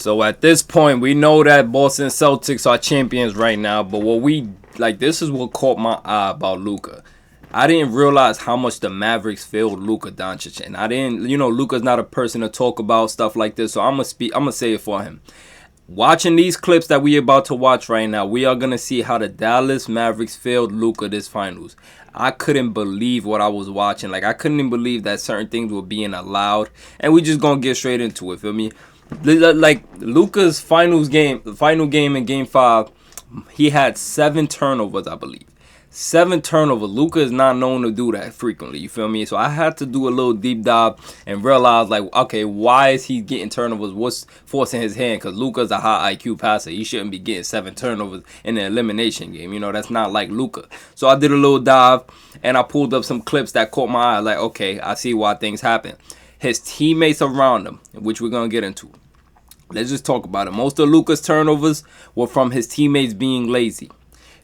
So at this point, we know that Boston Celtics are champions right now. But this is what caught my eye about Luka. I didn't realize how much the Mavericks failed Luka Doncic, and I didn't. Luka's not a person to talk about stuff like this, so I'm gonna say it for him. Watching these clips that we about to watch right now, we are gonna see how the Dallas Mavericks failed Luka this finals. I couldn't believe what I was watching. Like, I couldn't even believe that certain things were being allowed, and we just gonna get straight into it. Feel me? Like Luka's final game in Game 5, he had 7 turnovers, I believe. 7 turnovers. Luka is not known to do that frequently. You feel me? So I had to do a little deep dive and realize, like, okay, why is he getting turnovers? What's forcing his hand? Because Luka's a high IQ passer. He shouldn't be getting 7 turnovers in an elimination game. That's not like Luka. So I did a little dive and I pulled up some clips that caught my eye. Like, okay, I see why things happen. His teammates around him, which we're going to get into. Let's just talk about it. Most of Luka's turnovers were from his teammates being lazy.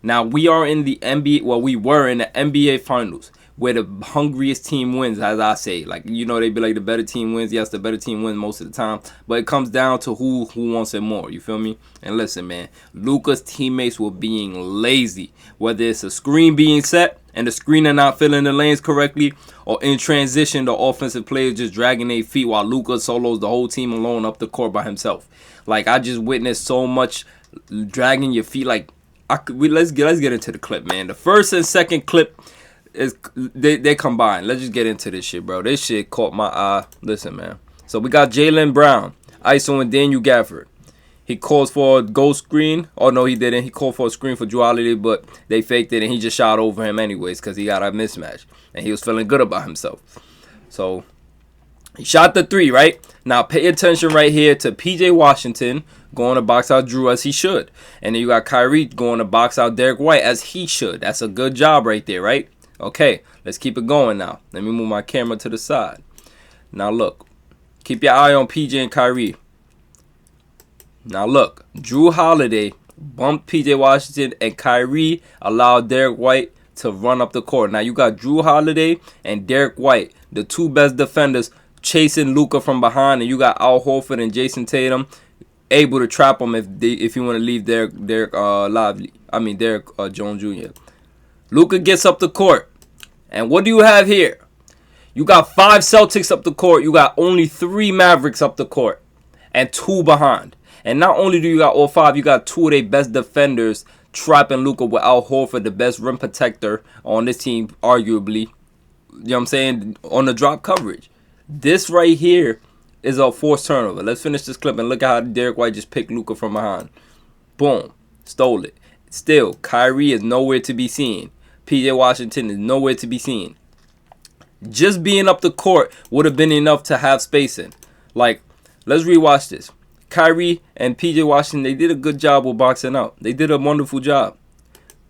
Now, we are in the NBA, we were in the NBA Finals, where the hungriest team wins, as I say. Like, they be like the better team wins. Yes, the better team wins most of the time. But it comes down to who wants it more. You feel me? And listen, man, Luka's teammates were being lazy. Whether it's a screen being set and the screener not filling the lanes correctly, or in transition, the offensive players just dragging their feet while Luka solos the whole team alone up the court by himself. Like, I just witnessed so much dragging your feet. Like, let's get into the clip, man. The first and second clip is they combine. Let's just get into this shit, bro. This shit caught my eye. Listen, man. So we got Jaylen Brown, ISO and Daniel Gafford. He calls for a ghost screen. Oh, no, he didn't. He called for a screen for Jrue Holiday, but they faked it, and he just shot over him anyways because he got a mismatch. And he was feeling good about himself. So he shot the 3, right? Now pay attention right here to P.J. Washington going to box out Jrue as he should. And then you got Kyrie going to box out Derek White as he should. That's a good job right there, right? Okay, let's keep it going now. Let me move my camera to the side. Now look. Keep your eye on P.J. and Kyrie. Now look. Jrue Holiday bumped P.J. Washington, and Kyrie allowed Derek White to run up the court. Now you got Jrue Holiday and Derek White, the 2 best defenders, chasing Luka from behind, and you got Al Horford and Jason Tatum able to trap him if you want to leave Derek Jones Jr. Luka gets up the court, and what do you have here? You got 5 Celtics up the court. You got only 3 Mavericks up the court, and 2 behind. And not only do you got all 5, you got 2 of their best defenders trapping Luka with Al Horford, the best rim protector on this team, arguably. You know what I'm saying? On the drop coverage. This right here is a forced turnover. Let's finish this clip and look at how Derek White just picked Luka from behind. Boom. Stole it. Still, Kyrie is nowhere to be seen. P.J. Washington is nowhere to be seen. Just being up the court would have been enough to have spacing. Like, let's rewatch this. Kyrie and P.J. Washington, they did a good job with boxing out. They did a wonderful job.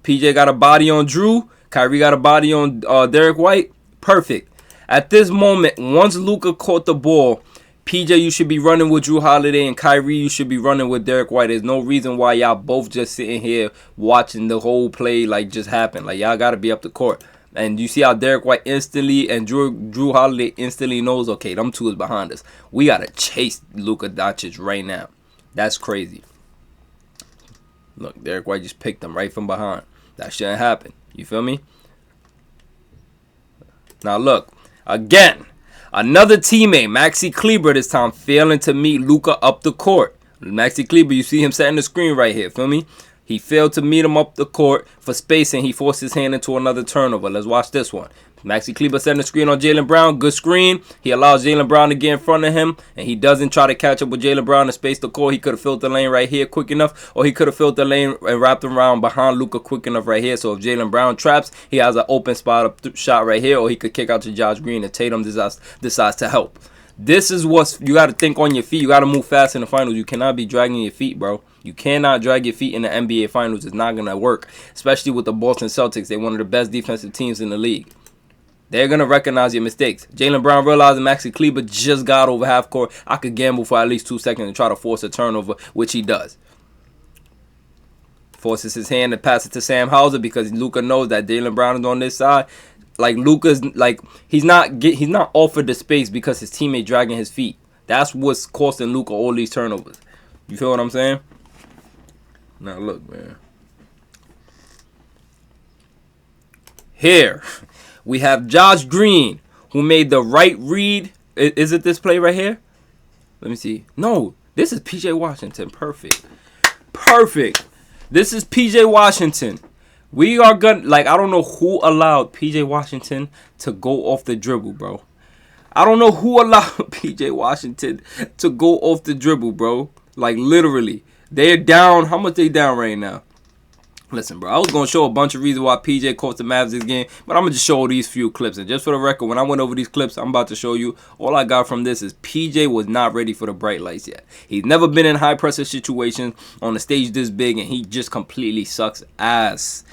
P.J. got a body on Jrue. Kyrie got a body on Derek White. Perfect. At this moment, once Luka caught the ball, PJ, you should be running with Jrue Holiday, and Kyrie, you should be running with Derek White. There's no reason why y'all both just sitting here watching the whole play like just happen. Like, y'all got to be up the court. And you see how Derek White instantly and Jrue Holiday instantly knows, okay, them 2 is behind us. We got to chase Luka Doncic right now. That's crazy. Look, Derek White just picked them right from behind. That shouldn't happen. You feel me? Now, look. Again, another teammate, Maxi Kleber, this time failing to meet Luka up the court. Maxi Kleber, you see him setting the screen right here, feel me? He failed to meet him up the court for spacing. He forced his hand into another turnover. Let's watch this one. Maxi Kleber setting the screen on Jaylen Brown. Good screen. He allows Jaylen Brown to get in front of him, and he doesn't try to catch up with Jaylen Brown and space the court. He could have filled the lane right here quick enough, or he could have filled the lane and wrapped around behind Luka quick enough right here. So if Jaylen Brown traps, he has an open spot shot right here, or he could kick out to Josh Green and Tatum decides to help. This is what you got to think on your feet. You got to move fast in the finals. You cannot be dragging your feet, bro. You cannot drag your feet in the NBA Finals. It's not going to work, especially with the Boston Celtics. They're one of the best defensive teams in the league. They're going to recognize your mistakes. Jaylen Brown realizing Maxi Kleber just got over half court. I could gamble for at least 2 seconds and try to force a turnover, which he does. Forces his hand to pass it to Sam Hauser because Luka knows that Jaylen Brown is on this side. Like, Luka's, like, he's not offered the space because his teammate dragging his feet. That's what's costing Luka all these turnovers. You feel what I'm saying? Now look, man. Here, we have Josh Green, who made the right read. Is it this play right here? Let me see. No, this is P.J. Washington. Perfect. Perfect. This is P.J. Washington. We are gonna, like, I don't know who allowed P.J. Washington to go off the dribble, bro. I don't know who allowed P.J. Washington to go off the dribble, bro. Like, literally. They're down. How much they down right now? Listen, bro, I was going to show a bunch of reasons why PJ coached the Mavs this game, but I'm going to just show these few clips. And just for the record, when I went over these clips, I'm about to show you, all I got from this is PJ was not ready for the bright lights yet. He's never been in high-pressure situations on a stage this big, and he just completely sucks ass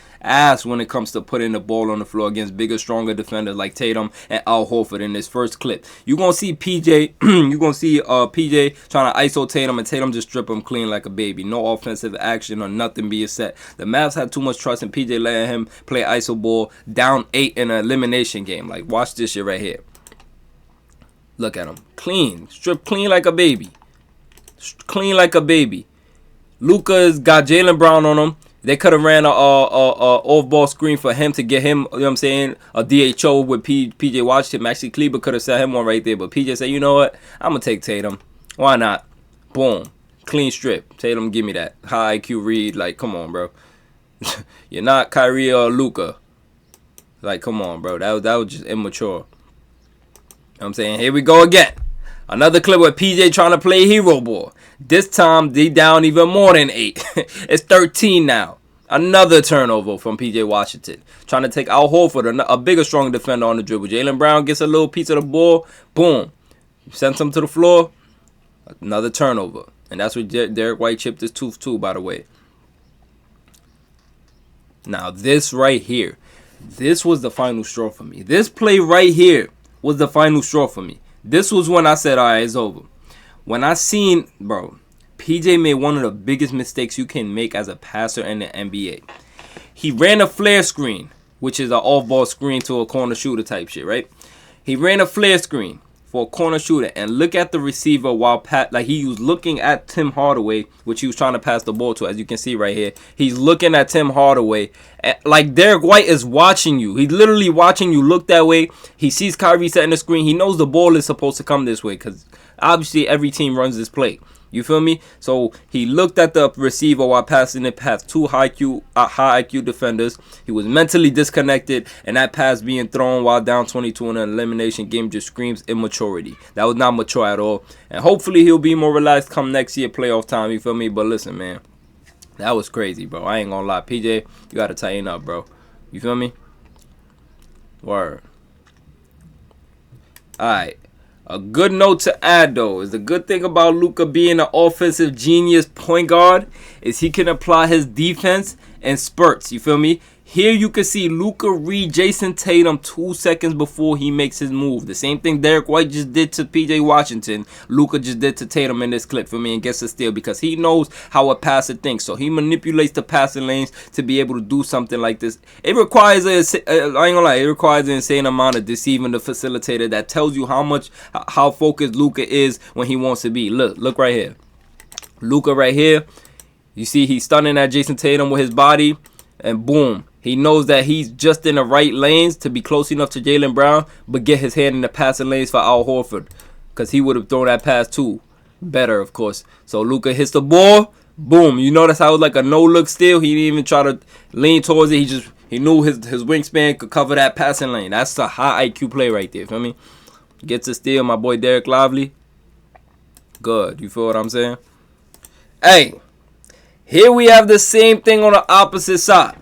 when it comes to putting the ball on the floor against bigger, stronger defenders like Tatum and Al Horford in this first clip. You're going to see PJ, PJ trying to ISO Tatum, and Tatum just strip him clean like a baby. No offensive action or nothing being set. The Mavs had too much trust in PJ letting him play ISO ball down 8 in an elimination game. Like, watch this shit right here. Look at him. Clean. Strip clean like a baby. Clean like a baby. Luka's got Jaylen Brown on him. They could have ran a off-ball screen for him to get him, you know what I'm saying, a DHO with P.J. Washington. Maxi Kleber could have set him one right there. But P.J. said, you know what? I'm going to take Tatum. Why not? Boom. Clean strip. Tatum, give me that. High IQ read. Like, come on, bro. You're not Kyrie or Luka. Like, come on, bro. That was just immature. You know what I'm saying? Here we go again. Another clip with PJ trying to play hero ball. This time, they down even more than 8. It's 13 now. Another turnover from PJ Washington. Trying to take Al Horford, a bigger, stronger defender on the dribble. Jaylen Brown gets a little piece of the ball. Boom. Sends him to the floor. Another turnover. And that's what Derek White chipped his tooth to, by the way. Now, this right here. This was the final straw for me. This play right here was the final straw for me. This was when I said, all right, it's over. When I seen, bro, PJ made one of the biggest mistakes you can make as a passer in the NBA. He ran a flare screen, which is an off-ball screen to a corner shooter type shit, right? He ran a flare screen for a corner shooter, and look at the receiver while he was looking at Tim Hardaway, which he was trying to pass the ball to, as you can see right here. He's looking at Tim Hardaway, and like Derek White is watching you. He's literally watching you look that way. He sees Kyrie setting the screen. He knows the ball is supposed to come this way because obviously every team runs this play. You feel me? So he looked at the receiver while passing it past two high IQ defenders. He was mentally disconnected, and that pass being thrown while down 22 in an elimination game just screams immaturity. That was not mature at all. And hopefully he'll be more relaxed come next year playoff time. You feel me? But listen, man, that was crazy, bro. I ain't gonna lie. PJ, you gotta tighten up, bro. You feel me? Word. Alright. A good note to add, though, is the good thing about Luka being an offensive genius point guard is he can apply his defense in spurts. You feel me? Here you can see Luka read Jason Tatum 2 seconds before he makes his move. The same thing Derek White just did to P.J. Washington, Luka just did to Tatum in this clip for me and gets a steal because he knows how a passer thinks. So he manipulates the passing lanes to be able to do something like this. It requires I ain't gonna lie, it requires an insane amount of deceiving the facilitator that tells you how focused Luka is when he wants to be. Look right here. Luka right here. You see he's stunning at Jason Tatum with his body, and boom. He knows that he's just in the right lanes to be close enough to Jaylen Brown, but get his hand in the passing lanes for Al Horford, because he would have thrown that pass too. Better, of course. So Luka hits the ball. Boom. You notice how it was like a no-look steal? He didn't even try to lean towards it. He knew his wingspan could cover that passing lane. That's a high IQ play right there. Feel me? Gets a steal, my boy Derek Lively. Good. You feel what I'm saying? Hey, here we have the same thing on the opposite side.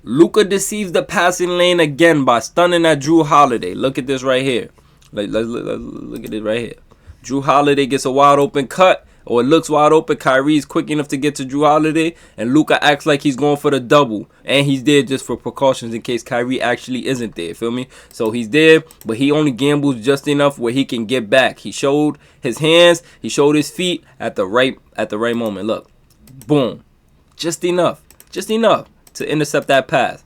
Luka deceives the passing lane again by stunning at Drew Holiday. Look at this right here. Let's look at it right here. Drew Holiday gets a wide open cut, or it looks wide open. Kyrie's quick enough to get to Drew Holiday, and Luka acts like he's going for the double, and he's there just for precautions in case Kyrie actually isn't there. Feel me? So he's there, but he only gambles just enough where he can get back. He showed his hands, he showed his feet at the right moment. Look, boom, just enough to intercept that pass.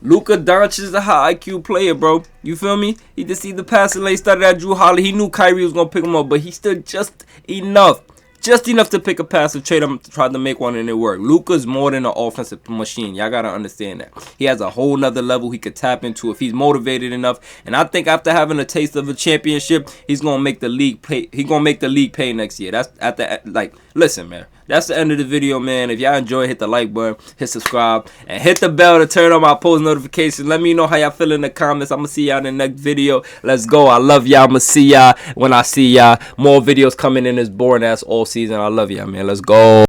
Luka Doncic is a high IQ player, bro. You feel me? He just see the passing lane started at Drew Holiday. He knew Kyrie was going to pick him up, but he still just enough just enough to pick a pass and trade him, tried to make one and it worked. Luka's more than an offensive machine. Y'all gotta understand that. He has a whole nother level he could tap into if he's motivated enough. And I think after having a taste of a championship, he's gonna make the league pay. He's gonna make the league pay next year. That's at the listen, man. That's the end of the video, man. If y'all enjoy, hit the like button, hit subscribe, and hit the bell to turn on my post notifications. Let me know how y'all feel in the comments. I'm going to see y'all in the next video. Let's go. I love y'all. I'm going to see y'all when I see y'all. More videos coming in this boring ass all season. I love y'all, man. Let's go.